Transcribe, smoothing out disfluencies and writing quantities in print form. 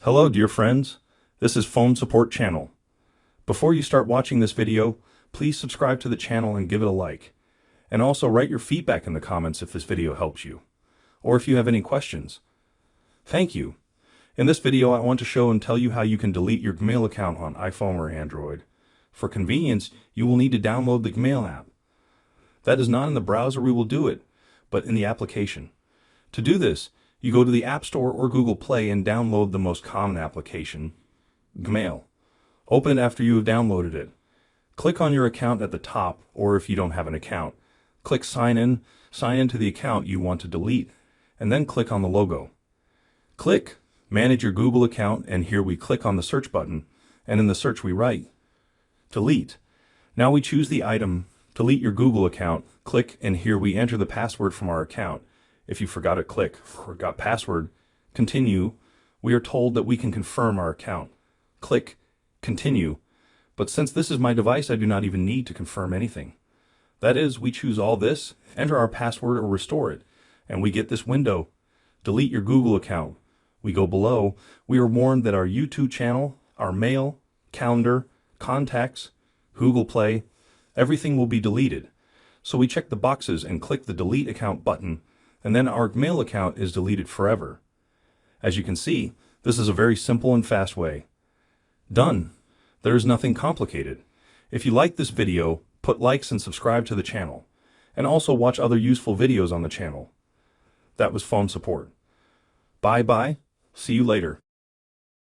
Hello, dear friends. This is Phone Support Channel. Before you start watching this video, please subscribe to the channel and give it a like. And also write your feedback in the comments if this video helps you, or if you have any questions. Thank you. In this video, I want to show and tell you how you can delete your Gmail account on iPhone or Android. For convenience, you will need to download the Gmail app. That is not in the browser we will do it, but in the application. To do this, you go to the App Store or Google Play and download the most common application, Gmail. Open it after you have downloaded it. Click on your account at the top, or if you don't have an account, click Sign In to the account you want to delete, and then click on the logo. Click Manage your Google account, and here we click on the search button, and in the search we write Delete. Now we choose the item, Delete your Google account, click, and here we enter the password from our account. If you forgot it, click Forgot Password, Continue. We are told that we can confirm our account. Click Continue. But since this is my device, I do not even need to confirm anything. That is, we choose all this, enter our password or restore it, and we get this window. Delete your Google account. We go below. We are warned that our YouTube channel, our mail, calendar, contacts, Google Play, everything will be deleted. So we check the boxes and click the Delete Account button, and then our Gmail account is deleted forever. As you can see, this is a very simple and fast way. Done. There is nothing complicated. If you like this video, put likes and subscribe to the channel, and also watch other useful videos on the channel. That was Phone Support. Bye bye. See you later.